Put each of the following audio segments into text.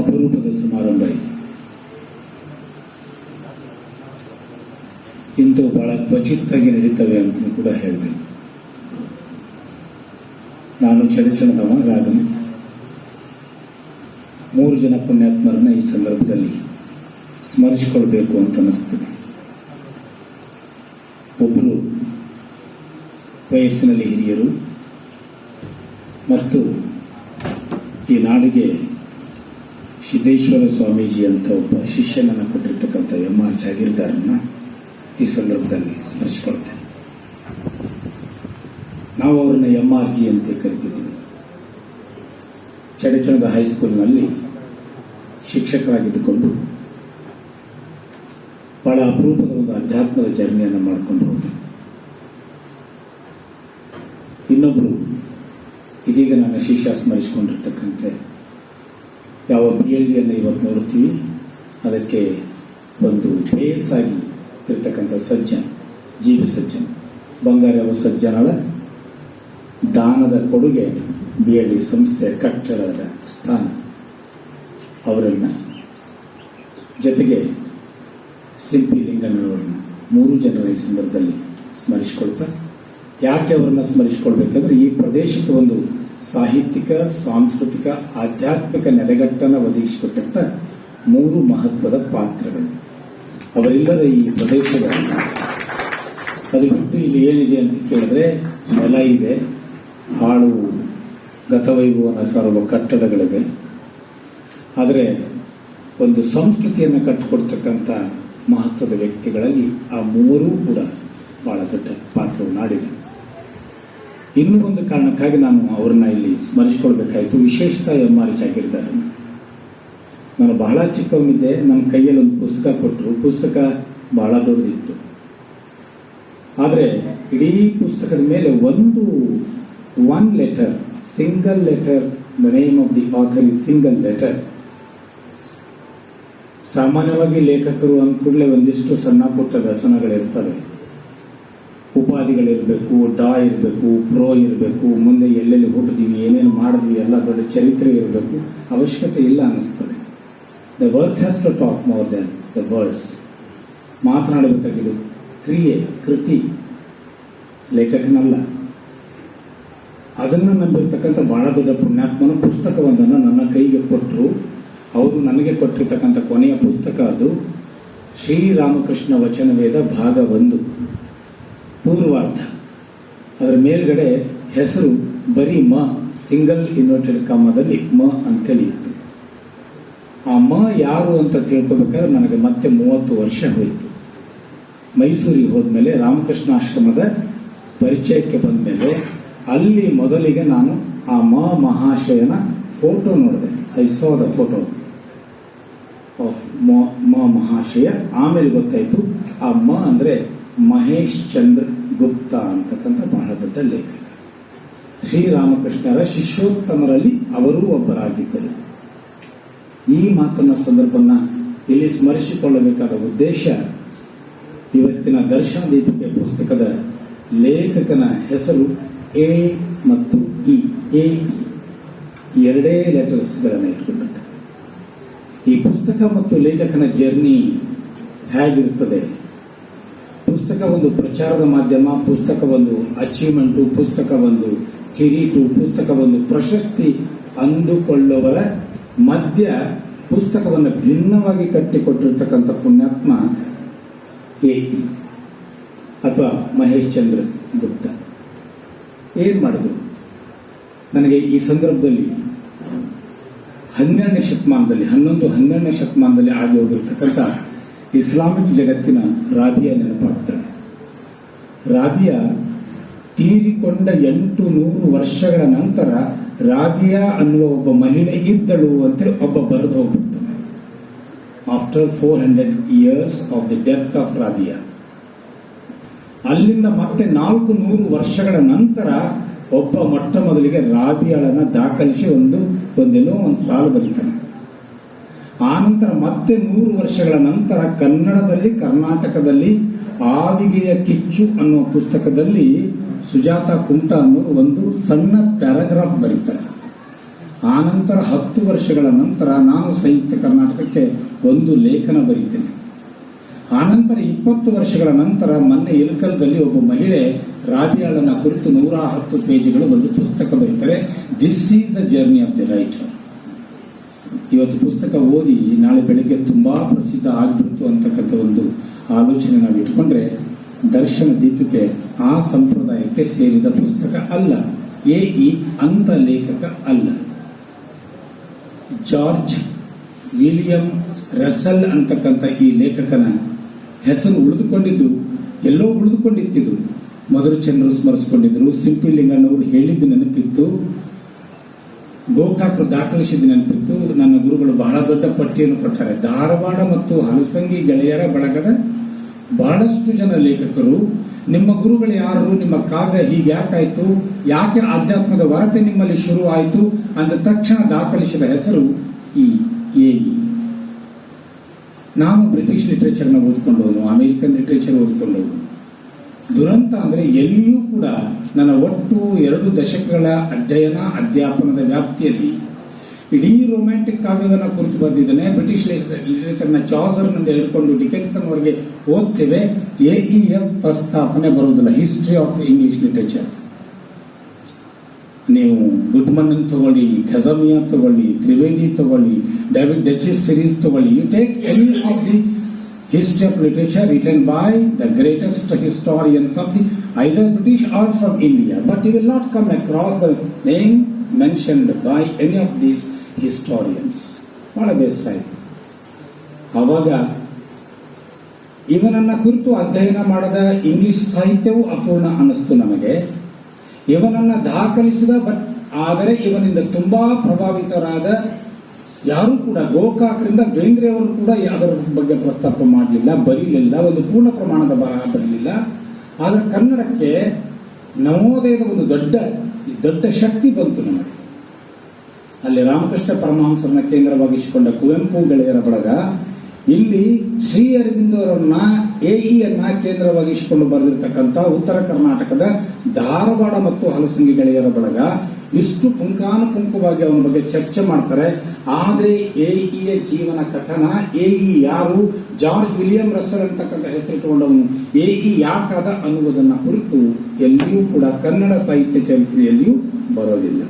ಅಪರೂಪದ ಸಮಾರಂಭ ಇದು. ಇಂಥವು ಬಹಳ ಕ್ವಚಿತ್ತಾಗಿ ನಡೀತವೆ ಅಂತ ಕೂಡ ಹೇಳಬೇಕು. ನಾನು ಚಡಚಣದವ ರಾಗನೆ 3 ಜನ ಪುಣ್ಯಾತ್ಮರನ್ನ ಈ ಸಂದರ್ಭದಲ್ಲಿ ಸ್ಮರಿಸಿಕೊಳ್ಬೇಕು ಅಂತ ಅನಿಸ್ತದೆ. ಒಬ್ಬರು ವಯಸ್ಸಿನಲ್ಲಿ ಹಿರಿಯರು ಮತ್ತು ಈ ನಾಡಿಗೆ ಸಿದ್ದೇಶ್ವರ ಸ್ವಾಮೀಜಿ ಅಂತ ಒಬ್ಬ ಶಿಷ್ಯನನ್ನು ಕೊಟ್ಟಿರ್ತಕ್ಕಂಥ M.R. ಜಾಗೀರ್ದಾರನ್ನ ಈ ಸಂದರ್ಭದಲ್ಲಿ ಸ್ಮರಿಸಿಕೊಳ್ತೇನೆ. ನಾವು ಅವರನ್ನ M.R.G ಅಂತ ಕರಿತಿದ್ದೀವಿ. ಚಡಚಣದ ಹೈಸ್ಕೂಲ್ನಲ್ಲಿ ಶಿಕ್ಷಕರಾಗಿದ್ದುಕೊಂಡು ಬಹಳ ಅಪರೂಪದ ಒಂದು ಅಧ್ಯಾತ್ಮದ ಜರ್ನಿಯನ್ನು ಮಾಡಿಕೊಂಡು ಹೋದರು. ಇನ್ನೊಬ್ಬರು ಇದೀಗ ನನ್ನ ಶಿಷ್ಯ ಸ್ಮರಿಸಿಕೊಂಡಿರ್ತಕ್ಕಂತೆ ಯಾವ PhD ಇವತ್ತು ನೋಡ್ತೀವಿ, ಅದಕ್ಕೆ ಒಂದು ಬೇಸ್ ಆಗಿ ಇರ್ತಕ್ಕಂಥ ಸಜ್ಜನ, ಜೀವಿ ಸಜ್ಜನ, ಬಂಗಾರವ ಸಜ್ಜನಳ ದಾನದ ಕೊಡುಗೆ BLD ಸಂಸ್ಥೆಯ ಕಟ್ಟಡದ ಸ್ಥಾನ, ಅವರನ್ನ ಜೊತೆಗೆ ಸಿಂಪಿ ಲಿಂಗಣ್ಣನವರನ್ನ 3 ಜನರ ಈ ಸಂದರ್ಭದಲ್ಲಿ ಸ್ಮರಿಸಿಕೊಳ್ತಾ, ಯಾಕೆ ಅವರನ್ನ ಸ್ಮರಿಸಿಕೊಳ್ಬೇಕಂದ್ರೆ ಈ ಪ್ರದೇಶಕ್ಕೆ ಒಂದು ಸಾಹಿತ್ಯಿಕ, ಸಾಂಸ್ಕೃತಿಕ, ಆಧ್ಯಾತ್ಮಿಕ ನೆಲೆಗಟ್ಟನ್ನು ಒದಗಿಸಿಕೊಟ್ಟಂತ 3 ಮಹತ್ವದ ಪಾತ್ರಗಳು. ಅವರಿಲ್ಲದ ಈ ಪ್ರದೇಶದ ಅದು ಬಿಟ್ಟು ಇಲ್ಲಿ ಏನಿದೆ ಅಂತ ಕೇಳಿದ್ರೆ ನೆಲ ಇದೆ, ಹಾಳು ಗತವೈಭವನ ಸಾರುವ ಕಟ್ಟಡಗಳಿವೆ. ಆದರೆ ಒಂದು ಸಂಸ್ಕೃತಿಯನ್ನು ಕಟ್ಟಿಕೊಡ್ತಕ್ಕಂಥ ಮಹತ್ವದ ವ್ಯಕ್ತಿಗಳಲ್ಲಿ ಆ 3 ಕೂಡ ಬಹಳ ದೊಡ್ಡ ಪಾತ್ರವನ್ನು ಆಡಿದೆ. ಇನ್ನೂ ಒಂದು ಕಾರಣಕ್ಕಾಗಿ ನಾನು ಅವರನ್ನ ಇಲ್ಲಿ ಸ್ಮರಿಸಿಕೊಳ್ಬೇಕಾಯಿತು, ವಿಶೇಷತ M.R. ಜಾಗೀರ್ದಾರನ್ನ. ನಾನು ಬಹಳ ಚಿಕ್ಕವನಿದ್ದೆ, ನನ್ನ ಕೈಯಲ್ಲಿ ಒಂದು ಪುಸ್ತಕ ಕೊಟ್ಟರು. ಪುಸ್ತಕ ಬಹಳ ದೊಡ್ಡದಿತ್ತು, ಆದರೆ ಇಡೀ ಪುಸ್ತಕದ ಮೇಲೆ one letter, single letter, the name of the author is single letter. ಸಾಮಾನ್ಯವಾಗಿ ಲೇಖಕರು ಅಂದ ಕೂಡಲೇ ಒಂದಿಷ್ಟು ಸಣ್ಣ ಪುಟ್ಟ ವ್ಯಸನಗಳಿರ್ತವೆ. ಉಪಾಧಿಗಳಿರಬೇಕು, ಡಾ ಇರಬೇಕು, ಪ್ರೋ ಇರಬೇಕು, ಮುಂದೆ ಎಲ್ಲೆಲ್ಲಿ ಹುಟ್ಟಿದ್ವಿ, ಏನೇನು ಮಾಡಿದ್ವಿ, ಎಲ್ಲ ದೊಡ್ಡ ಚರಿತ್ರೆ ಇರಬೇಕು. ಅವಶ್ಯಕತೆ ಇಲ್ಲ ಅನ್ನಿಸ್ತದೆ. The work has to talk more than the words. ಮಾತನಾಡಬೇಕಾಗಿದ್ದು ಕ್ರಿಯೆ, ಕೃತಿ, ಲೇಖಕನಲ್ಲ. ಅದನ್ನು ನಂಬಿರ್ತಕ್ಕಂಥ ಬಹಳ ದೊಡ್ಡ ಪುಣ್ಯಾತ್ಮನ ಪುಸ್ತಕವೊಂದನ್ನು ನನ್ನ ಕೈಗೆ ಕೊಟ್ಟರು. ಅವರು ನನಗೆ ಕೊಟ್ಟಿರ್ತಕ್ಕಂಥ ಕೊನೆಯ ಪುಸ್ತಕ ಅದು ಶ್ರೀರಾಮಕೃಷ್ಣ ವಚನವೇದ ಭಾಗ 1 ಪೂರ್ವಾರ್ಧ. ಅದರ ಮೇಲ್ಗಡೆ ಹೆಸರು ಬರೀ ಮ, ಸಿಂಗಲ್ ಇನ್ವರ್ಟೆಡ್ ಕಾಮದಲ್ಲಿ ಮ ಅಂತೇಳಿ ಇತ್ತು. ಆ ಮ ಯಾರು ಅಂತ ತಿಳ್ಕೊಬೇಕಾದ್ರೆ ನನಗೆ ಮತ್ತೆ 30 ವರ್ಷ ಹೋಯಿತು. ಮೈಸೂರಿಗೆ ಹೋದ್ಮೇಲೆ ರಾಮಕೃಷ್ಣಾಶ್ರಮದ ಪರಿಚಯಕ್ಕೆ ಬಂದ ಮೇಲೆ ಅಲ್ಲಿ ಮೊದಲಿಗೆ ನಾನು ಆ ಮ ಮಹಾಶಯನ ಫೋಟೋ ನೋಡಿದೆ. I saw the photo of ಮ ಮಹಾಶಯ. ಆಮೇಲೆ ಗೊತ್ತಾಯಿತು ಆ ಮ ಅಂದ್ರೆ ಮಹೇಶ್ ಚಂದ್ರ ಗುಪ್ತಾ ಅಂತಕ್ಕಂಥ ಬಹಳ ದೊಡ್ಡ ಲೇಖಕ. ಶ್ರೀರಾಮಕೃಷ್ಣರ ಶಿಷ್ಯೋತ್ತಮರಲ್ಲಿ ಅವರೂ ಒಬ್ಬರಾಗಿದ್ದರು. ಈ ಮಾತನ್ನ ಸಂದರ್ಭವನ್ನ ಇಲ್ಲಿ ಸ್ಮರಿಸಿಕೊಳ್ಳಬೇಕಾದ ಉದ್ದೇಶ, ಇವತ್ತಿನ ದರ್ಶನ ದೀಪಿಕೆ ಪುಸ್ತಕದ ಲೇಖಕನ ಹೆಸರು ಎ ಮತ್ತು ಇ. ಎರಡೇ ಲೆಟರ್ಸ್ಗಳನ್ನು ಇಟ್ಕೊಂಡಿರ್ತಾರೆ. ಈ ಪುಸ್ತಕ ಮತ್ತು ಲೇಖಕನ ಜರ್ನಿ ಹೇಗಿರುತ್ತದೆ? ಪುಸ್ತಕ ಒಂದು ಪ್ರಚಾರದ ಮಾಧ್ಯಮ, ಪುಸ್ತಕ ಒಂದು ಅಚೀವ್ಮೆಂಟು, ಪುಸ್ತಕ ಒಂದು ಕಿರೀಟು, ಪುಸ್ತಕ ಒಂದು ಪ್ರಶಸ್ತಿ ಅಂದುಕೊಳ್ಳುವವರ ಮಧ್ಯ ಪುಸ್ತಕವನ್ನು ಭಿನ್ನವಾಗಿ ಕಟ್ಟಿಕೊಟ್ಟಿರ್ತಕ್ಕಂಥ ಪುಣ್ಯಾತ್ಮ ಎ ಅಥವಾ ಮಹೇಶ್ ಚಂದ್ರ ಗುಪ್ತಾ. ಏನ್ ಮಾಡಿದ್ರು? ನನಗೆ ಈ ಸಂದರ್ಭದಲ್ಲಿ 12ನೇ ಶತಮಾನದಲ್ಲಿ ಆಗಿ ಹೋಗಿರ್ತಕ್ಕಂಥ ಇಸ್ಲಾಮಿಕ್ ಜಗತ್ತಿನ ರಾಬಿಯಾ ನೆನಪಾಗ್ತಾಳೆ. ರಾಬಿಯಾ ತೀರಿಕೊಂಡ 800 ವರ್ಷಗಳ ನಂತರ ರಾಬಿಯಾ ಅನ್ನುವ ಒಬ್ಬ ಮಹಿಳೆ ಇದ್ದಳು ಅಂತೇಳಿ ಒಬ್ಬ ಬರೆದು ಹೋಗ್ಬಿಡ್ತಾನೆ. After 400 years of the death of Rabia. ಅಲ್ಲಿಂದ ಮತ್ತೆ 400 ವರ್ಷಗಳ ನಂತರ ಒಬ್ಬ ಮೊಟ್ಟ ಮೊದಲಿಗೆ ರಾಬಿಯಾಳನ್ನ ದಾಖಲಿಸಿ ಒಂದೇನೋ ಒಂದು ಸಾಲು ಬರೀತಾನೆ. ಆನಂತರ ಮತ್ತೆ 100 ವರ್ಷಗಳ ನಂತರ ಕನ್ನಡದಲ್ಲಿ, ಕರ್ನಾಟಕದಲ್ಲಿ ಆವಿಗೆಯ ಕಿಚ್ಚು ಅನ್ನುವ ಪುಸ್ತಕದಲ್ಲಿ ಸುಜಾತ ಕುಮಟಾ ಅನ್ನೋ ಒಂದು ಸಣ್ಣ ಪ್ಯಾರಾಗ್ರಾಫ್ ಬರೀತಾರೆ. ಆನಂತರ 10 ವರ್ಷಗಳ ನಂತರ ನಾನು ಸಂಯುಕ್ತ ಕರ್ನಾಟಕಕ್ಕೆ ಒಂದು ಲೇಖನ ಬರೀತೇನೆ. ಆನಂತರ 20 ವರ್ಷಗಳ ನಂತರ ಮೊನ್ನೆ ಇಲ್ಕಲ್ದಲ್ಲಿ ಒಬ್ಬ ಮಹಿಳೆ ರಾಬಿಯಾಳನ್ನ ಕುರಿತು 110 ಪೇಜ್ಗಳು ಒಂದು ಪುಸ್ತಕ ಬರೀತಾರೆ. This is the journey of the writer. ಇವತ್ತು ಪುಸ್ತಕ ಓದಿ ನಾಳೆ ಬೆಳಿಗ್ಗೆ ತುಂಬಾ ಪ್ರಸಿದ್ಧ ಆಗ್ಬಿಡ್ತು ಅಂತಕ್ಕಂಥ ಒಂದು ಆಲೋಚನೆ ನಾವು ಇಟ್ಕೊಂಡ್ರೆ ದರ್ಶನ ದೀಪಿಕೆ ಆ ಸಂಪ್ರದಾಯಕ್ಕೆ ಸೇರಿದ ಪುಸ್ತಕ ಅಲ್ಲ. ಎ.ಇ. ಅಂತ ಲೇಖಕ ಅಲ್ಲ. ಜಾರ್ಜ್ ವಿಲಿಯಂ ರಸಲ್ ಅಂತಕ್ಕಂಥ ಈ ಲೇಖಕನ ಹೆಸರು ಉಳಿದುಕೊಂಡಿದ್ದು ಎಲ್ಲೋ ಉಳಿದುಕೊಂಡಿತ್ತು. ಮಧುರಚಂದ್ರ ಸ್ಮರಿಸಿಕೊಂಡಿದ್ರು. ಸಿಂಪಿ ಲಿಂಗಣ್ಣವರು ಹೇಳಿದ್ದು ನೆನಪಿತ್ತು. ಗೋಕಾಕರು ದಾಖಲಿಸಿದ ನೆನಪಿತ್ತು. ನನ್ನ ಗುರುಗಳು ಬಹಳ ದೊಡ್ಡ ಪಟ್ಟಿಯನ್ನು ಕೊಟ್ಟಾರೆ. ಧಾರವಾಡ ಮತ್ತು ಹಲಸಂಗಿ ಗೆಳೆಯರ ಬಳಗದ ಬಹಳಷ್ಟು ಜನ ಲೇಖಕರು, ನಿಮ್ಮ ಗುರುಗಳು ಯಾರು, ನಿಮ್ಮ ಕಾವ್ಯ ಹೀಗೆ ಯಾಕಾಯ್ತು, ಯಾಕೆ ಆಧ್ಯಾತ್ಮದ ವರತೆ ನಿಮ್ಮಲ್ಲಿ ಶುರು ಆಯಿತು ಅಂದ ತಕ್ಷಣ ದಾಖಲಿಸಿದ ಹೆಸರು ಈ ಎ.ಇ. ನಾನು ಬ್ರಿಟಿಷ್ ಲಿಟರೇಚರ್ನ ಓದ್ಕೊಂಡವನು, ಅಮೆರಿಕನ್ ಲಿಟರೇಚರ್ ಓದ್ಕೊಂಡವನು. ದುರಂತ ಅಂದ್ರೆ ಎಲ್ಲಿಯೂ ಕೂಡ ನನ್ನ ಒಟ್ಟು 2 ದಶಕಗಳ ಅಧ್ಯಯನ ಅಧ್ಯಾಪನದ ವ್ಯಾಪ್ತಿಯಲ್ಲಿ ಇಡೀ ರೊಮ್ಯಾಂಟಿಕ್ ಕಾವ್ಯವನ್ನು ಕುರಿತು ಬರೆದಿದ್ದೇನೆ. ಬ್ರಿಟಿಷ್ ಲಿಟರೇಚರ್ನ ಚಾಸರ್ನಿಂದ ಹಿಡ್ಕೊಂಡು ಡಿಕೆನ್ಸನ್ ವರೆಗೆ ಓದ್ತೇವೆ. ಎ.ಇ.ಎಫ್ ಪ್ರಸ್ತಾಪನೆ ಬರುವುದಿಲ್ಲ. History of English literature. ನೀವು ಗುಡ್ಮನ್ ತಗೊಳ್ಳಿ, ಖಜಮಿಯಾ ತಗೊಳ್ಳಿ, ತ್ರಿವೇದಿ ತಗೊಳ್ಳಿ, ಡೇವಿಡ್ ಡಚಿಸ್ ಸಿರೀಸ್ ತಗೊಳ್ಳಿ, you take any of the history of literature written by the greatest historians of the either British or from India, but you will not come across the name mentioned by any of these historians. ಬಹಳ ಬೇಸರ ಆಯಿತು. ಆವಾಗ ಇವನನ್ನ ಕುರಿತು ಅಧ್ಯಯನ ಮಾಡದ English ಸಾಹಿತ್ಯವೂ ಅಪೂರ್ಣ ಅನ್ನಿಸ್ತು ನಮಗೆ. ಇವನನ್ನ ದಾಖಲಿಸಿದ ಆದರೆ ಇವನಿಂದ ತುಂಬಾ ಪ್ರಭಾವಿತರಾದ ಯಾರು ಕೂಡ ಗೋಕಾಕರಿಂದ ಬೇಂದ್ರೆ ಅವರು ಕೂಡ ಅದರ ಬಗ್ಗೆ ಪ್ರಸ್ತಾಪ ಮಾಡಲಿಲ್ಲ, ಬರೀಲಿಲ್ಲ, ಒಂದು ಪೂರ್ಣ ಪ್ರಮಾಣದ ಬರಹ ಬರಲಿಲ್ಲ. ಆದರೆ ಕನ್ನಡಕ್ಕೆ ನವೋದಯದ ಒಂದು ದೊಡ್ಡ ಶಕ್ತಿ ಬಂತು ನಮಗೆ. ಅಲ್ಲಿ ರಾಮಕೃಷ್ಣ ಪರಮಹಂಸರನ್ನ ಕೇಂದ್ರವಾಗಿಸಿಕೊಂಡ ಕುವೆಂಪು ಗೆಳೆಯರ ಬಳಗ, ಇಲ್ಲಿ ಶ್ರೀ ಅರವಿಂದರನ್ನ ಎ.ಇ.ಯನ್ನ ಕೇಂದ್ರವಾಗಿಸಿಕೊಂಡು ಬರೆದಿರ್ತಕ್ಕಂಥ ಉತ್ತರ ಕರ್ನಾಟಕದ ಧಾರವಾಡ ಮತ್ತು ಹಲಸಂಗಿ ಗೆಳೆಯರ ಬಳಗ ಇಷ್ಟು ಪುಂಖಾನುಪುಂಖವಾಗಿ ಅವನ ಬಗ್ಗೆ ಚರ್ಚೆ ಮಾಡ್ತಾರೆ. ಆದರೆ ಎ.ಇ.ಯ ಜೀವನ ಕಥನ, ಎ.ಇ. ಯಾರು, ಜಾರ್ಜ್ ವಿಲಿಯಂ ರಸಲ್ ಅಂತಕ್ಕಂಥ ಹೆಸರಿಟ್ಟುಕೊಂಡವನು ಎ.ಇ. ಯಾಕಾದ ಅನ್ನುವುದನ್ನ ಕುರಿತು ಎಲ್ಲಿಯೂ ಕೂಡ ಕನ್ನಡ ಸಾಹಿತ್ಯ ಚರಿತ್ರೆಯಲ್ಲಿಯೂ ಬರೋದಿಲ್ಲ.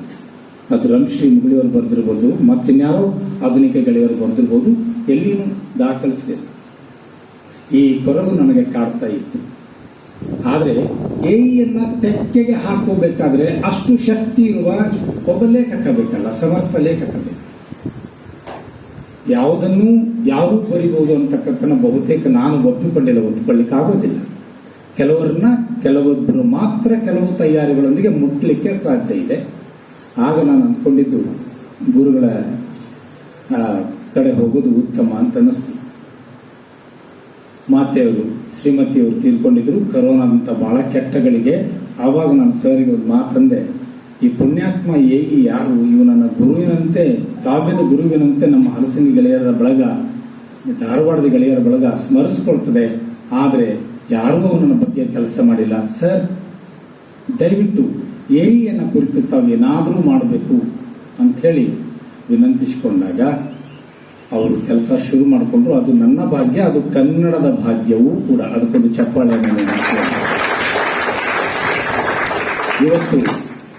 ಅದು ರಂಶ್ರೀ ಮುಗಳಿಯವರು ಬರೆದಿರ್ಬೋದು, ಮತ್ತಿನ್ಯಾರೋ ಆಧುನಿಕ ಗೆಳೆಯರು ಬರೆದಿರ್ಬೋದು, ಎಲ್ಲಿಯೂ ದಾಖಲಿಸಿದೆ. ಈ ಕೊರಗು ನನಗೆ ಕಾಡ್ತಾ ಇತ್ತು. ಆದರೆ ಎ.ಇ.ಯನ್ನ ತೆಕ್ಕೆಗೆ ಹಾಕೋಬೇಕಾದ್ರೆ ಅಷ್ಟು ಶಕ್ತಿ ಇರುವ ಒಬ್ಬ ಲೇಖಕ ಬೇಕಲ್ಲ, ಸಮರ್ಥ ಲೇಖಕ ಬೇಕು. ಯಾವುದನ್ನು ಯಾರೂ ಬರಿಬಹುದು ಅಂತಕ್ಕಂಥ ಬಹುತೇಕ ನಾನು ಒಪ್ಪಿಕೊಳ್ಳಿಕ್ಕಾಗೋದಿಲ್ಲ. ಕೆಲವೊಬ್ಬರು ಮಾತ್ರ ಕೆಲವು ತಯಾರಿಗಳೊಂದಿಗೆ ಮುಟ್ಲಿಕ್ಕೆ ಸಾಧ್ಯ ಇದೆ. ಆಗ ನಾನು ಅಂದ್ಕೊಂಡಿದ್ದು ಗುರುಗಳ ಕಡೆ ಹೋಗೋದು ಉತ್ತಮ ಅಂತ ಅನ್ನಿಸ್ತು. ಮಾತೆಯವರು ಶ್ರೀಮತಿಯವರು ತೀರ್ಕೊಂಡಿದ್ರು ಕರೋನಾದಂತ ಬಹಳ ಕೆಟ್ಟಗಳಿಗೆ. ಆವಾಗ ನಾನು ಸರ್ಗೆ ಒಂದು ಮಾತಂದೆ, ಈ ಪುಣ್ಯಾತ್ಮ ಎ.ಇ. ಯಾರು, ಇವು ನನ್ನ ಗುರುವಿನಂತೆ, ಕಾವ್ಯದ ಗುರುವಿನಂತೆ ನಮ್ಮ ಹಲಸಂಗಿ ಗೆಳೆಯರ ಬಳಗ, ಧಾರವಾಡದ ಗೆಳೆಯರ ಬಳಗ ಸ್ಮರಿಸ್ಕೊಳ್ತದೆ, ಆದರೆ ಯಾರೂ ಅವನ ಬಗ್ಗೆ ಕೆಲಸ ಮಾಡಿಲ್ಲ. ಸರ್, ದಯವಿಟ್ಟು ಎ.ಇ.ಯನ್ನ ಕುರಿತು ತಾವು ಏನಾದರೂ ಮಾಡಬೇಕು ಅಂಥೇಳಿ ವಿನಂತಿಸಿಕೊಂಡಾಗ ಅವರು ಕೆಲಸ ಶುರು ಮಾಡಿಕೊಂಡ್ರು. ಅದು ನನ್ನ ಭಾಗ್ಯ, ಅದು ಕನ್ನಡದ ಭಾಗ್ಯವೂ ಕೂಡ. ಅದಕ್ಕೊಂದು ಚಪ್ಪಾಳೆ. ಇವತ್ತು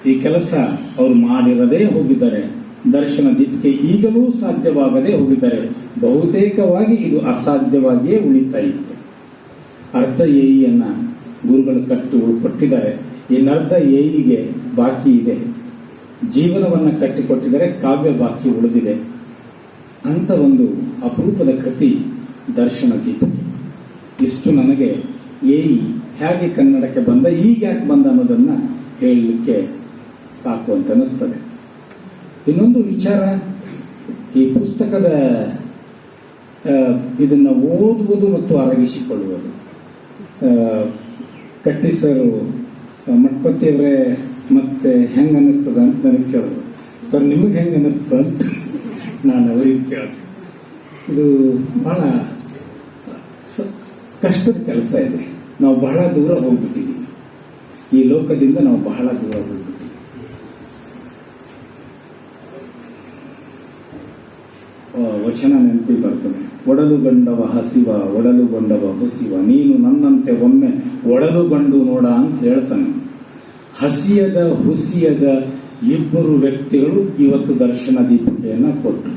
ಈ ಕೆಲಸ ಅವರು ಮಾಡಿರದೇ ಹೋಗಿದ್ದಾರೆ. ದರ್ಶನ ದೀಪಿಕೆ ಈಗಲೂ ಸಾಧ್ಯವಾಗದೇ ಹೋಗಿದ್ದಾರೆ. ಬಹುತೇಕವಾಗಿ ಇದು ಅಸಾಧ್ಯವಾಗಿಯೇ ಉಳಿತಾ ಇತ್ತು. ಅರ್ಧ ಎ.ಇ.ಯನ್ನ ಗುರುಗಳು ಕೊಟ್ಟಿದ್ದಾರೆ. ಇನ್ನರ್ಧ ಎ.ಇ.ಗೆ ಬಾಕಿ ಇದೆ. ಜೀವನವನ್ನ ಕಟ್ಟಿಕೊಟ್ಟಿದ್ದಾರೆ, ಕಾವ್ಯ ಬಾಕಿ ಉಳಿದಿದೆ ಅಂತ ಒಂದು ಅಪರೂಪದ ಕೃತಿ ದರ್ಶನ ದೀಪಿಕೆ. ಇಷ್ಟು ನನಗೆ ಎ.ಇ. ಹೇಗೆ ಕನ್ನಡಕ್ಕೆ ಬಂದ, ಈಗ ಯಾಕೆ ಬಂದ ಅನ್ನೋದನ್ನ ಹೇಳಲಿಕ್ಕೆ ಸಾಕು ಅಂತ ಅನಿಸ್ತದೆ. ಇನ್ನೊಂದು ವಿಚಾರ, ಈ ಪುಸ್ತಕದ ಇದನ್ನ ಓದುವುದು ಮತ್ತು ಅರಗಿಸಿಕೊಳ್ಳುವುದು. ಕಟ್ಟಿ ಸರ್ ಮಠಪತಿಯವರೇ ಮತ್ತೆ ಹೆಂಗ ಅನಿಸ್ತದ ಅಂತ ನನಗೆ ಕೇಳಿದ್ರು. ಸರ್, ನಿಮಗೆ ಹೆಂಗ ಅನಿಸ್ತದ ಅಂತ ನಾನು ಅವರಿಗೆ ಕೇಳಿದೆ. ಇದು ಬಹಳ ಕಷ್ಟದ ಕೆಲಸ ಇದೆ. ನಾವು ಬಹಳ ದೂರ ಹೋಗ್ಬಿಟ್ಟಿದ್ದೀವಿ. ಈ ಲೋಕದಿಂದ ನಾವು ಬಹಳ ದೂರ ಹೋಗ್ಬಿಟ್ಟಿದ್ದೀವಿ. ವಚನ ನೆನಪಿ ಬರ್ತದೆ. ಒಡಲುಗೊಂಡವ ಹಸಿವ ಒಡಲುಗೊಂಡವ ಹುಸಿವ, ನೀನು ನನ್ನಂತೆ ಒಮ್ಮೆ ಒಡಲುಗೊಂಡು ನೋಡ ಅಂತ ಹೇಳ್ತಾನೆ. ಹಸಿಯದ ಹುಸಿಯದ ಇಬ್ಬರು ವ್ಯಕ್ತಿಗಳು ಇವತ್ತು ದರ್ಶನ ದೀಪಿಕೆಯನ್ನ ಕೊಟ್ಟರು.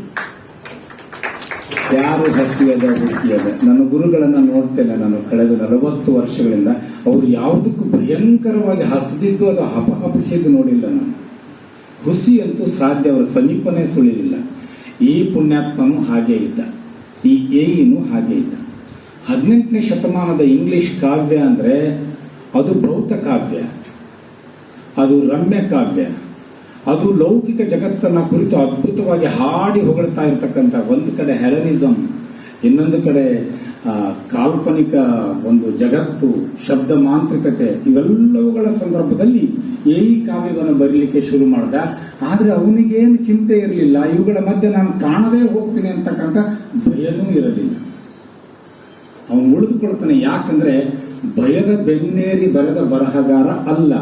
ಯಾರು ಹಸಿಯದ ಹುಸಿಯದ? ನನ್ನ ಗುರುಗಳನ್ನ ನೋಡ್ತೇನೆ ನಾನು ಕಳೆದ 40 ವರ್ಷಗಳಿಂದ. ಅವರು ಯಾವುದಕ್ಕೂ ಭಯಂಕರವಾಗಿ ಹಸಿದಿದ್ದು ಅದು ಹಪಹಪಿಸಿದ್ದು ನೋಡಿಲ್ಲ ನಾನು. ಹುಸಿ ಅಂತೂ ಸಾಧ್ಯ, ಅವರ ಸಮೀಪನೇ ಸುಳಿಲಿಲ್ಲ. ಈ ಪುಣ್ಯಾತ್ಮನು ಹಾಗೆ ಇದ್ದ, ಈ ಏಯಿನೂ ಹಾಗೆ ಇದ್ದ. 18ನೇ ಶತಮಾನದ ಇಂಗ್ಲಿಷ್ ಕಾವ್ಯ ಅಂದ್ರೆ ಅದು ಭೌತ ಕಾವ್ಯ, ಅದು ರಮ್ಯ ಕಾವ್ಯ, ಅದು ಲೌಕಿಕ ಜಗತ್ತನ್ನ ಕುರಿತು ಅದ್ಭುತವಾಗಿ ಹಾಡಿ ಹೊಗಳ್ತಾ ಇರತಕ್ಕಂಥ, ಒಂದು ಕಡೆ ಹೆಲನಿಸಂ, ಇನ್ನೊಂದು ಕಡೆ ಕಾಲ್ಪನಿಕ ಒಂದು ಜಗತ್ತು, ಶಬ್ದ ಮಾಂತ್ರಿಕತೆ, ಇವೆಲ್ಲವುಗಳ ಸಂದರ್ಭದಲ್ಲಿ ಈ ಕಾವ್ಯವನ್ನು ಬರೀಲಿಕ್ಕೆ ಶುರು ಮಾಡ್ದ. ಆದ್ರೆ ಅವನಿಗೇನು ಚಿಂತೆ ಇರಲಿಲ್ಲ, ಇವುಗಳ ಮಧ್ಯೆ ನಾನು ಕಾಣದೇ ಹೋಗ್ತೀನಿ ಅಂತಕ್ಕಂಥ ಭಯನೂ ಇರಲಿಲ್ಲ. ಅವನು ಉಳಿದುಕೊಳ್ತಾನೆ. ಯಾಕಂದ್ರೆ ಭಯದ ಬೆನ್ನೇರಿ ಬರೆದ ಬರಹಗಾರ ಅಲ್ಲ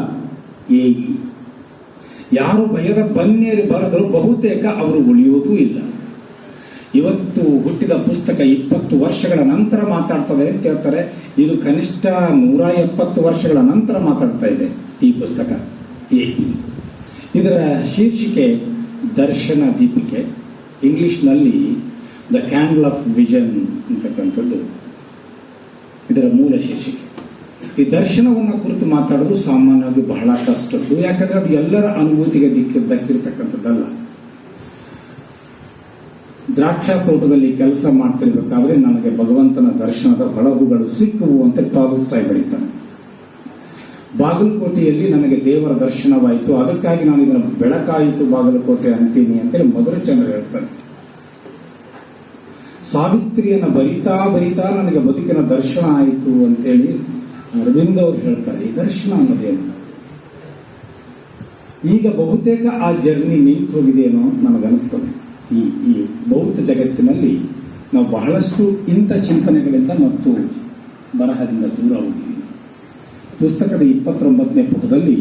ಏಯಿ. ಯಾರು ಭಯದ ಬನ್ನೇರಿ ಬರೆದರೂ ಬಹುತೇಕ ಅವರು ಉಳಿಯುವುದೂ ಇಲ್ಲ. ಇವತ್ತು ಹುಟ್ಟಿದ ಪುಸ್ತಕ 20 ವರ್ಷಗಳ ನಂತರ ಮಾತಾಡ್ತದೆ ಅಂತ ಹೇಳ್ತಾರೆ. ಇದು ಕನಿಷ್ಠ 170 ವರ್ಷಗಳ ನಂತರ ಮಾತಾಡ್ತಾ ಇದೆ ಈ ಪುಸ್ತಕ. ಇದರ ಶೀರ್ಷಿಕೆ ದರ್ಶನ ದೀಪಿಕೆ, ಇಂಗ್ಲಿಷ್ನಲ್ಲಿ ದ ಕ್ಯಾಂಡಲ್ ಆಫ್ ವಿಷನ್ ಅಂತಕ್ಕಂಥದ್ದು ಇದರ ಮೂಲ ಶೀರ್ಷಿಕೆ. ಈ ದರ್ಶನವನ್ನು ಕುರಿತು ಮಾತಾಡೋದು ಸಾಮಾನ್ಯವಾಗಿ ಬಹಳ ಕಷ್ಟದ್ದು. ಯಾಕಂದ್ರೆ ಅದು ಎಲ್ಲರ ಅನುಭೂತಿಗೆ ದಕ್ಕಿರ್ತಕ್ಕಂಥದ್ದಲ್ಲ. ದ್ರಾಕ್ಷಾ ತೋಟದಲ್ಲಿ ಕೆಲಸ ಮಾಡ್ತಿರ್ಬೇಕಾದ್ರೆ ನನಗೆ ಭಗವಂತನ ದರ್ಶನದ ಹೊಳಹುಗಳು ಸಿಕ್ಕುವು ಅಂತ ಟಾಲ್ಸ್ಟಾಯ್ ಬರೀತಾನೆ. ಬಾಗಲಕೋಟೆಯಲ್ಲಿ ನನಗೆ ದೇವರ ದರ್ಶನವಾಯಿತು, ಅದಕ್ಕಾಗಿ ನಾನು ಇದನ್ನು ಬೆಳಕಾಯಿತು ಬಾಗಲಕೋಟೆ ಅಂತೀನಿ ಅಂತೇಳಿ ಮಧುರಚಂದ್ರ ಹೇಳ್ತಾನೆ. ಸಾವಿತ್ರಿಯನ್ನ ಬರಿತಾ ಬರಿತಾ ನನಗೆ ಬದುಕಿನ ದರ್ಶನ ಆಯಿತು ಅಂತೇಳಿ ಅರವಿಂದ್ ಅವರು ಹೇಳ್ತಾರೆ. ಈ ದರ್ಶನ ಅನ್ನೋದೇನು? ಈಗ ಬಹುತೇಕ ಆ ಜರ್ನಿ ನಿಂತು ಹೋಗಿದೆಯೇನೋ ನನಗನ್ನಿಸ್ತದೆ. ಈ ಬೌದ್ಧ ಜಗತ್ತಿನಲ್ಲಿ ನಾವು ಬಹಳಷ್ಟು ಇಂಥ ಚಿಂತನೆಗಳಿಂದ ಮತ್ತು ಬರಹದಿಂದ ದೂರ ಹೋಗಿದ್ದೀವಿ. ಪುಸ್ತಕದ 29ನೇ ಪುಟದಲ್ಲಿ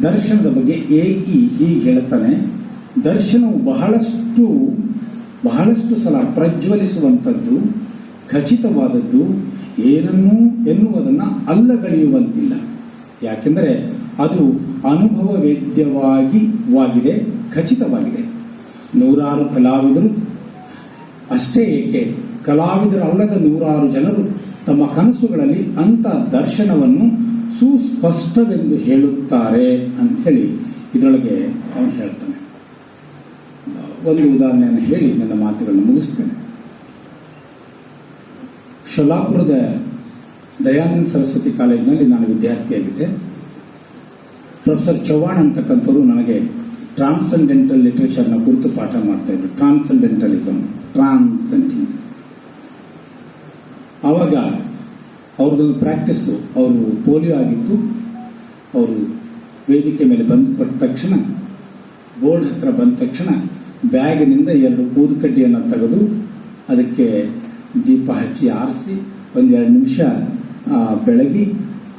ದರ್ಶನದ ಬಗ್ಗೆ ಏಯಿ ಹೀಗೆ ಹೇಳ್ತಾನೆ. ದರ್ಶನವು ಬಹಳಷ್ಟು ಸಲ ಪ್ರಜ್ವಲಿಸುವಂಥದ್ದು, ಖಚಿತವಾದದ್ದು, ಏನನ್ನೂ ಎನ್ನುವುದನ್ನು ಅಲ್ಲಗಳೆಯುವಂತಿಲ್ಲ. ಯಾಕೆಂದರೆ ಅದು ಅನುಭವ ವೇದ್ಯವಾಗಿದೆ, ಖಚಿತವಾಗಿದೆ. 100 ಕಲಾವಿದರು ಅಷ್ಟೇ ಏಕೆ, ಕಲಾವಿದರಲ್ಲದ 100 ಜನರು ತಮ್ಮ ಕನಸುಗಳಲ್ಲಿ ಅಂಥ ದರ್ಶನವನ್ನು ಸುಸ್ಪಷ್ಟವೆಂದು ಹೇಳುತ್ತಾರೆ ಅಂಥೇಳಿ ಇದರೊಳಗೆ ಅವನು ಹೇಳ್ತಾನೆ. ಒಂದು ಉದಾಹರಣೆಯನ್ನು ಹೇಳಿ ನನ್ನ ಮಾತುಗಳನ್ನು ಮುಗಿಸ್ತೇನೆ. ಶೋಲಾಪುರದ ದಯಾನಂದ ಸರಸ್ವತಿ ಕಾಲೇಜಿನಲ್ಲಿ ನಾನು ವಿದ್ಯಾರ್ಥಿಯಾಗಿದ್ದೆ. ಪ್ರೊಫೆಸರ್ ಚವ್ಹಾಣ್ ಅಂತಕ್ಕಂಥವ್ರು ನನಗೆ ಟ್ರಾನ್ಸೆಂಡೆಂಟಲ್ ಲಿಟರೇಚರ್ನ ಕುರಿತು ಪಾಠ ಮಾಡ್ತಾ ಇದ್ರು. ಟ್ರಾನ್ಸೆಂಡೆಂಟಲಿಸಮ್, ಟ್ರಾನ್ಸೆಂಡಿಂಗ್. ಆವಾಗ ಅವ್ರದ್ದೊಂದು ಪ್ರಾಕ್ಟೀಸು, ಅವರು ಪೋಲಿಯೋ ಆಗಿತ್ತು. ಅವರು ವೇದಿಕೆ ಮೇಲೆ ಕೊಟ್ಟ ತಕ್ಷಣ, ಬೋರ್ಡ್ ಹತ್ರ ಬಂದ ತಕ್ಷಣ ಬ್ಯಾಗಿನಿಂದ 2 ಊದುಕಡ್ಡಿಯನ್ನು ತೆಗೆದು ಅದಕ್ಕೆ ದೀಪ ಹಚ್ಚಿ ಆರಿಸಿ 1-2 ನಿಮಿಷ ಬೆಳಗಿ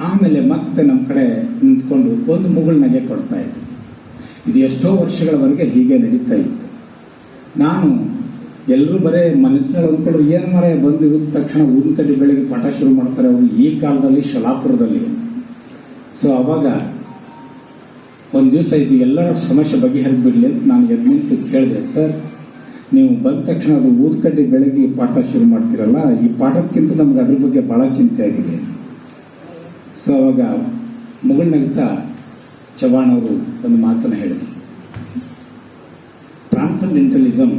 ಆಮೇಲೆ ಮತ್ತೆ ನಮ್ಮ ಕಡೆ ನಿಂತ್ಕೊಂಡು ಒಂದು ಮುಗುಳ್ನಗೆ ಕೊಡ್ತಾ ಇದ್ರು. ಇದು ಎಷ್ಟೋ ವರ್ಷಗಳವರೆಗೆ ಹೀಗೆ ನಡೀತಾ ಇತ್ತು. ನಾನು ಎಲ್ಲರೂ ಬರೇ ಮನಸ್ಸಿನಲ್ಲಿ ಅಂದ್ಕೊಂಡ್ರು, ಏನು ಮರೆ ಬಂದು ಇದ್ದ ತಕ್ಷಣ ಊದಿನ ಕಡ್ಡಿ ಬೆಳಗ್ಗೆ ಪಾಠ ಶುರು ಮಾಡ್ತಾರೆ ಅವರು ಈ ಕಾಲದಲ್ಲಿ ಶೋಲಾಪುರದಲ್ಲಿ. ಸೊ ಅವಾಗ ಒಂದು ದಿವಸ ಇದು ಎಲ್ಲರ ಸಮಸ್ಯೆ ಬಗೆಹರಿದು ಬಿಡಲಿ ಅಂತ ನಾನು ಎದ್ದು ನಿಂತು ಕೇಳಿದೆ, ಸರ್ ನೀವು ಬಂದ ತಕ್ಷಣ ಅದು ಊದ್ಕಡ್ಡಿ ಬೆಳಗ್ಗೆ ಪಾಠ ಶುರು ಮಾಡ್ತೀರಲ್ಲ, ಈ ಪಾಠಕ್ಕಿಂತ ನಮ್ಗೆ ಅದ್ರ ಬಗ್ಗೆ ಬಹಳ ಚಿಂತೆ ಆಗಿದೆ. ಸೊ ಅವಾಗ ಮುಗುಳ್ನಗಿತ ಚವ್ಹಾಣ್ ಅವರು ಒಂದು ಮಾತನ್ನು ಹೇಳಿದ್ರು. ಟ್ರಾನ್ಸೆಂಡೆಂಟಲಿಸಮ್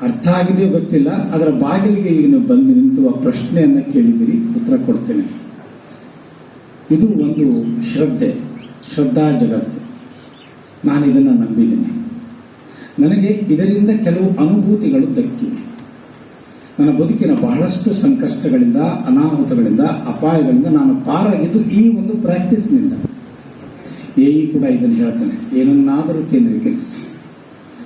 ಅರ್ಥ ಆಗಿದೆಯೋ ಗೊತ್ತಿಲ್ಲ, ಅದರ ಬಾಗಿಲಿಗೆ ಈಗ ನೀವು ಬಂದು ನಿಂತು ಆ ಪ್ರಶ್ನೆಯನ್ನ ಕೇಳಿದಿರಿ, ಉತ್ತರ ಕೊಡ್ತೇನೆ. ಇದು ಒಂದು ಶ್ರದ್ಧಾ ಜಗತ್ತು. ನಾನು ಇದನ್ನು ನಂಬಿದ್ದೇನೆ. ನನಗೆ ಇದರಿಂದ ಕೆಲವು ಅನುಭೂತಿಗಳು ದಕ್ಕಿವೆ. ನನ್ನ ಬದುಕಿನ ಬಹಳಷ್ಟು ಸಂಕಷ್ಟಗಳಿಂದ, ಅನಾಹುತಗಳಿಂದ, ಅಪಾಯಗಳಿಂದ ನಾನು ಪಾರಾಗಿದ್ದು ಈ ಒಂದು ಪ್ರಾಕ್ಟೀಸ್ನಿಂದ. ಏಯಿ ಕೂಡ ಇದನ್ನು ಹೇಳ್ತಾನೆ, ಏನನ್ನಾದರೂ ಕೇಂದ್ರೀಕರಿಸಿ.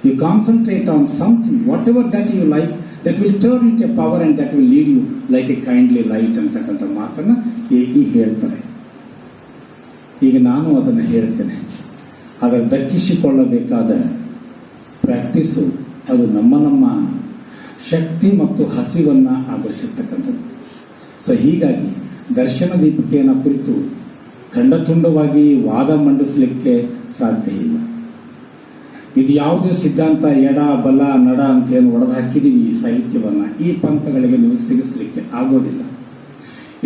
You concentrate on something, whatever that you like, that will turn it a power and that will lead you like a kindly light ಅಂತಕ್ಕಂಥ ಮಾತನ್ನ ಏಯಿ ಹೇಳ್ತಾರೆ. ಈಗ ನಾನು ಅದನ್ನು ಹೇಳ್ತೇನೆ. ಅದರ ದಕ್ಕಿಸಿಕೊಳ್ಳಬೇಕಾದ ಪ್ರಾಕ್ಟೀಸು ಅದು ನಮ್ಮ ಶಕ್ತಿ ಮತ್ತು ಹಸಿವನ್ನ ಆಧರಿಸಿರ್ತಕ್ಕಂಥದ್ದು. ಸೊ ಹೀಗಾಗಿ ದರ್ಶನ ದೀಪಿಕೆಯನ್ನು ಕುರಿತು ಖಂಡತುಂಡವಾಗಿ ವಾದ ಮಂಡಿಸಲಿಕ್ಕೆ ಸಾಧ್ಯ ಇಲ್ಲ. ಇದು ಯಾವುದೇ ಸಿದ್ಧಾಂತ ಎಡ ಬಲ ನಡ ಅಂತ ಏನು ಒಡೆದು ಹಾಕಿದೀವಿ ಈ ಸಾಹಿತ್ಯವನ್ನ, ಈ ಪಂಥಗಳಿಗೆ ನೀವು ಸಿಗಿಸಲಿಕ್ಕೆ ಆಗೋದಿಲ್ಲ.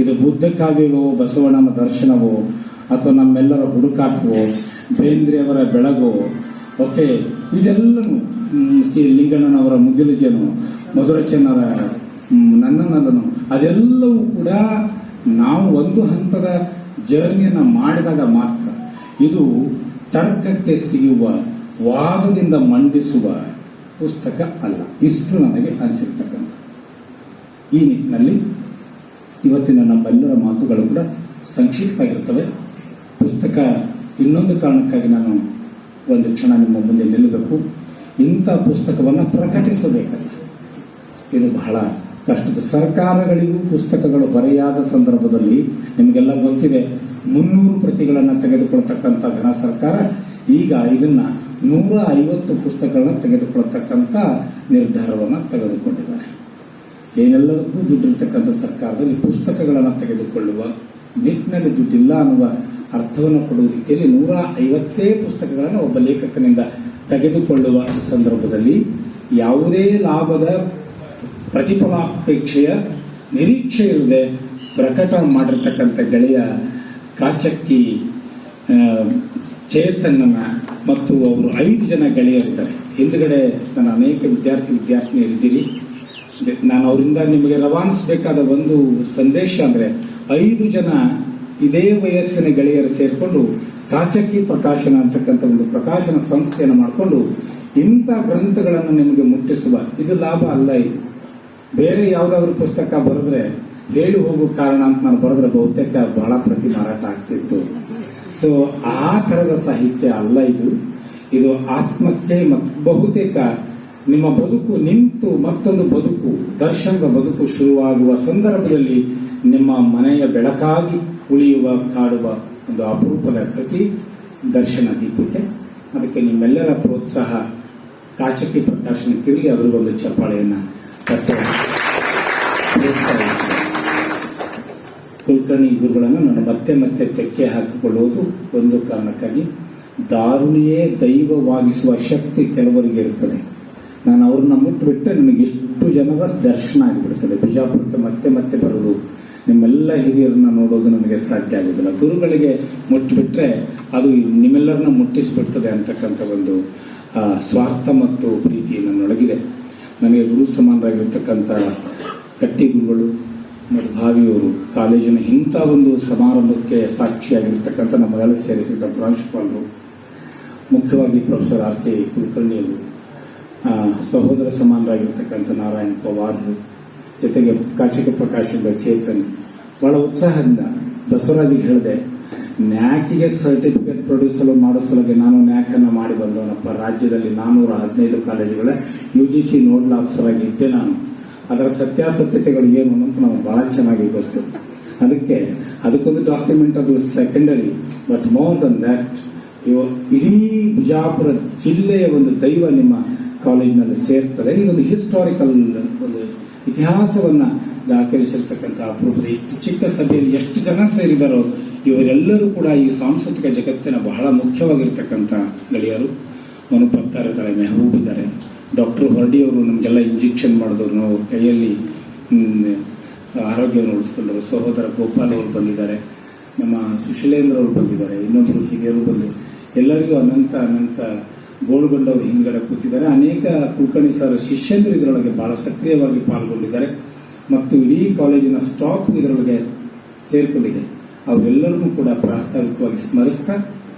ಇದು ಬುದ್ಧ ಕಾವ್ಯವೋ, ಬಸವಣ್ಣನ ದರ್ಶನವೋ, ಅಥವಾ ನಮ್ಮೆಲ್ಲರ ಹುಡುಕಾಟವೋ, ಬೇಂದ್ರೆಯವರ ಬೆಳಗೋ, ಓಕೆ, ಇದೆಲ್ಲನೂ ಸಿ ಲಿಂಗಣ್ಣನವರ ಮುಗಿಲುಜೇನು, ಮಧುರಚನ್ನರ ನನ್ನನಲ್ಲನು, ಅದೆಲ್ಲವೂ ಕೂಡ ನಾವು ಒಂದು ಹಂತದ ಜರ್ನಿಯನ್ನು ಮಾಡಿದಾಗ ಮಾತ್ರ ಇದು ತರ್ಕಕ್ಕೆ ಸಿಗುವ, ವಾದದಿಂದ ಮಂಡಿಸುವ ಪುಸ್ತಕ ಅಲ್ಲ. ಇಷ್ಟು ನನಗೆ ಅನಿಸಿರ್ತಕ್ಕಂಥ. ಈ ನಿಟ್ಟಿನಲ್ಲಿ ಇವತ್ತಿನ ನಮ್ಮೆಲ್ಲರ ಮಾತುಗಳು ಕೂಡ ಸಂಕ್ಷಿಪ್ತ ಆಗಿರ್ತವೆ. ಪುಸ್ತಕ ಇನ್ನೊಂದು ಕಾರಣಕ್ಕಾಗಿ ನಾನು ಒಂದು ಕ್ಷಣ ನಿಮ್ಮ ಮುಂದೆ ನಿಲ್ಲಬೇಕು. ಇಂಥ ಪುಸ್ತಕವನ್ನು ಪ್ರಕಟಿಸಬೇಕಲ್ಲ, ಇದು ಬಹಳ ಕಷ್ಟದ. ಸರ್ಕಾರಗಳಿಗೂ ಪುಸ್ತಕಗಳು ಹೊರೆಯಾದ ಸಂದರ್ಭದಲ್ಲಿ ನಿಮಗೆಲ್ಲ ಗೊತ್ತಿದೆ, 300 ಪ್ರತಿಗಳನ್ನು ತೆಗೆದುಕೊಳ್ತಕ್ಕಂಥ ಘನ ಸರ್ಕಾರ ಈಗ ಇದನ್ನ 150 ಪುಸ್ತಕಗಳನ್ನ ತೆಗೆದುಕೊಳ್ತಕ್ಕಂಥ ನಿರ್ಧಾರವನ್ನು ತೆಗೆದುಕೊಂಡಿದ್ದಾರೆ. ಏನೆಲ್ಲರಿಗೂ ದುಡ್ಡಿರ್ತಕ್ಕಂಥ ಸರ್ಕಾರದಲ್ಲಿ ಪುಸ್ತಕಗಳನ್ನು ತೆಗೆದುಕೊಳ್ಳುವ ನಿಟ್ಟಿನಲ್ಲಿ ದುಡ್ಡಿಲ್ಲ ಅನ್ನುವ ಅರ್ಥವನ್ನು ಕೊಡುವ ರೀತಿಯಲ್ಲಿ 150 ಪುಸ್ತಕಗಳನ್ನು ಒಬ್ಬ ಲೇಖಕನಿಂದ ತೆಗೆದುಕೊಳ್ಳುವ ಸಂದರ್ಭದಲ್ಲಿ ಯಾವುದೇ ಲಾಭದ ಪ್ರತಿಫಲಾಪೇಕ್ಷೆಯ ನಿರೀಕ್ಷೆ ಇಲ್ಲದೆ ಪ್ರಕಟ ಮಾಡಿರ್ತಕ್ಕಂಥ ಗೆಳೆಯ ಕಾಚಕ್ಕಿ ಚೇತನನ ಮತ್ತು ಅವರು 5 ಜನ ಗೆಳೆಯರಿದ್ದಾರೆ. ಹಿಂದುಗಡೆ ನನ್ನ ಅನೇಕ ವಿದ್ಯಾರ್ಥಿನಿಯರಿದ್ದೀರಿ. ನಾನು ಅವರಿಂದ ನಿಮಗೆ ರವಾನಿಸಬೇಕಾದ ಒಂದು ಸಂದೇಶ ಅಂದ್ರೆ, 5 ಜನ ಇದೇ ವಯಸ್ಸಿನ ಗೆಳೆಯರು ಸೇರಿಕೊಂಡು ಕಾಚಕ್ಕಿ ಪ್ರಕಾಶನ ಅಂತಕ್ಕಂಥ ಒಂದು ಪ್ರಕಾಶನ ಸಂಸ್ಥೆಯನ್ನು ಮಾಡಿಕೊಂಡು ಇಂಥ ಗ್ರಂಥಗಳನ್ನು ನಿಮಗೆ ಮುಟ್ಟಿಸುವ, ಇದು ಲಾಭ ಅಲ್ಲ. ಇದು ಬೇರೆ ಯಾವುದಾದ್ರೂ ಪುಸ್ತಕ ಬರೆದ್ರೆ ಹೇಳಿ ಹೋಗೋ ಕಾರಣ ಅಂತ ನಾನು ಬರೆದ್ರೆ ಬಹುತೇಕ ಬಹಳ ಪ್ರತಿ ಮಾರಾಟ ಆಗ್ತಿತ್ತು. ಸೊ ಆ ತರದ ಸಾಹಿತ್ಯ ಅಲ್ಲ ಇದು. ಇದು ಆತ್ಮಕ್ಕೆ ಬಹುತೇಕ ನಿಮ್ಮ ಬದುಕು ನಿಂತು ಮತ್ತೊಂದು ಬದುಕು, ದರ್ಶನದ ಬದುಕು ಶುರುವಾಗುವ ಸಂದರ್ಭದಲ್ಲಿ ನಿಮ್ಮ ಮನೆಯ ಬೆಳಕಾಗಿ ಉಳಿಯುವ ಕಾಡುವ ಒಂದು ಅಪರೂಪದ ಕೃತಿ ದರ್ಶನ ದೀಪಿಕೆ. ಅದಕ್ಕೆ ನಿಮ್ಮೆಲ್ಲರ ಪ್ರೋತ್ಸಾಹ ಕಾಚಕ್ಕಿ ಪ್ರಕಾಶನಕ್ಕಿರಲಿ. ಅವರಿಗೊಂದು ಚಪ್ಪಾಳೆಯನ್ನ ತಟ್ಟೆ. ಕುಲಕರ್ಣಿ ಗುರುಗಳನ್ನು ನಾನು ಮತ್ತೆ ತೆಕ್ಕೆ ಹಾಕಿಕೊಳ್ಳುವುದು ಒಂದು ಕಾರಣಕ್ಕಾಗಿ, ದಾರುಣಿಯೇ ದೈವವಾಗಿಸುವ ಶಕ್ತಿ ಕೆಲವರಿಗೆ ಇರುತ್ತದೆ. ನಾನು ಅವ್ರನ್ನ ಮುಟ್ಟಿಬಿಟ್ಟರೆ ನನಗೆ ಇಷ್ಟು ಜನರ ದರ್ಶನ ಆಗಿಬಿಡ್ತದೆ. ಬಿಜಾಪುರಕ್ಕೆ ಮತ್ತೆ ಬರೋದು, ನಿಮ್ಮೆಲ್ಲ ಹಿರಿಯರನ್ನ ನೋಡೋದು ನನಗೆ ಸಾಧ್ಯ ಆಗುದಿಲ್ಲ. ಗುರುಗಳಿಗೆ ಮುಟ್ಟಿಬಿಟ್ರೆ ಅದು ನಿಮ್ಮೆಲ್ಲರನ್ನ ಮುಟ್ಟಿಸಿಬಿಡ್ತದೆ ಅಂತಕ್ಕಂಥ ಒಂದು ಸ್ವಾರ್ಥ ಮತ್ತು ಪ್ರೀತಿ ನನ್ನೊಳಗಿದೆ. ನನಗೆ ಗುರು ಸಮಾನರಾಗಿರ್ತಕ್ಕಂಥ ಕಟ್ಟಿ ಗುರುಗಳು ಮತ್ತು ಭಾವಿಯವರು, ಕಾಲೇಜಿನ ಇಂಥ ಒಂದು ಸಮಾರಂಭಕ್ಕೆ ಸಾಕ್ಷಿಯಾಗಿರ್ತಕ್ಕಂಥ ನಮ್ಮನ್ನೆಲ್ಲ ಸೇರಿಸಿದ್ದ ಪ್ರಾಂಶುಪಾಲರು, ಮುಖ್ಯವಾಗಿ ಪ್ರೊಫೆಸರ್ ಆರ್ ಕೆ ಕುಲಕರ್ಣಿಯವರು, ಸಹೋದರ ಸಮಾನರಾಗಿರ್ತಕ್ಕಂಥ ನಾರಾಯಣ ಪವಾರ್ರು, ಜೊತೆಗೆ ಕಾಚಕ್ಕಿ ಪ್ರಕಾಶದ ಚೇತನ್, ಬಹಳ ಉತ್ಸಾಹದಿಂದ ಬಸವರಾಜಿಗೆ ಹೇಳಿದೆ, ನ್ಯಾಕಿಗೆ ಸರ್ಟಿಫಿಕೇಟ್ ಮಾಡಿಸಲಿಗೆ ನಾನು ನ್ಯಾಕನ್ನು ಮಾಡಿ ಬಂದವನಪ್ಪ. ರಾಜ್ಯದಲ್ಲಿ 415 ಕಾಲೇಜುಗಳ UGC ನೋಡಲ್ ಆಫೀಸರ್ ಆಗಿ ಇದ್ದೆ ನಾನು. ಅದರ ಸತ್ಯಾಸತ್ಯತೆಗಳು ಏನು ಅಂತ ನಮಗೆ ಬಹಳ ಚೆನ್ನಾಗಿ ಗೊತ್ತು. ಅದಕ್ಕೊಂದು ಡಾಕ್ಯುಮೆಂಟ್, ಅದು secondary. But more than that, ಇಡೀ ಬಿಜಾಪುರ ಜಿಲ್ಲೆಯ ಒಂದು ದೈವ ನಿಮ್ಮ ಕಾಲೇಜಿನಲ್ಲಿ ಸೇರ್ತದೆ. ಇದೊಂದು ಹಿಸ್ಟಾರಿಕಲ್ ಒಂದು ಇತಿಹಾಸವನ್ನ ದಾಖಲಿಸಿರ್ತಕ್ಕಂಥ ಅಪರೂಪದ ಇಷ್ಟು ಚಿಕ್ಕ ಸಭೆಯಲ್ಲಿ ಎಷ್ಟು ಜನ ಸೇರಿದಾರೋ ಇವರೆಲ್ಲರೂ ಕೂಡ ಈ ಸಾಂಸ್ಕೃತಿಕ ಜಗತ್ತಿನ ಬಹಳ ಮುಖ್ಯವಾಗಿರ್ತಕ್ಕಂಥ ಗೆಳೆಯರು. ಮನುಪತ್ತಾರ್ ಇದ್ದಾರೆ, ಮೆಹಬೂಬ್ ಇದ್ದಾರೆ, ಡಾಕ್ಟರ್ ಹೊರಡಿಯವರು ನಮಗೆಲ್ಲ ಇಂಜೆಕ್ಷನ್ ಮಾಡಿದವರು, ನಾವು ಕೈಯಲ್ಲಿ ಆರೋಗ್ಯವನ್ನು ಉಳಿಸ್ಕೊಂಡರು. ಸಹೋದರ ಗೋಪಾಲ್ ಅವರು ಬಂದಿದ್ದಾರೆ, ನಮ್ಮ ಸುಶೀಲೇಂದ್ರ ಅವರು ಬಂದಿದ್ದಾರೆ, ಇನ್ನೊಬ್ಬರು ಹಿರಿಯರು ಬಂದಿದ್ದಾರೆ. ಎಲ್ಲರಿಗೂ ಅನಂತ ಗೋಲ್ಗೊಂಡವರು ಹಿಂದ್ಗಡೆ ಕೂತಿದ್ದಾರೆ. ಅನೇಕ ಕುಲಕರ್ಣಿ ಸರ್ ಶಿಷ್ಯಂದರು ಇದರೊಳಗೆ ಬಹಳ ಸಕ್ರಿಯವಾಗಿ ಪಾಲ್ಗೊಂಡಿದ್ದಾರೆ ಮತ್ತು ಇಡೀ ಕಾಲೇಜಿನ ಸ್ಟಾಫ್ ಇದರೊಳಗೆ ಸೇರ್ಕೊಂಡಿದೆ. ಅವೆಲ್ಲರನ್ನೂ ಕೂಡ ಪ್ರಾಸ್ತಾವಿಕವಾಗಿ ಸ್ಮರಿಸ್ತಾ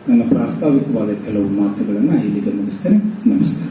ನನ್ನ ಪ್ರಾಸ್ತಾವಿಕವಾದ ಕೆಲವು ಮಾತುಗಳನ್ನು ಇಲ್ಲಿಗೆ ಮುಗಿಸ್ತೇನೆ. ನಮಸ್ಕಾರ.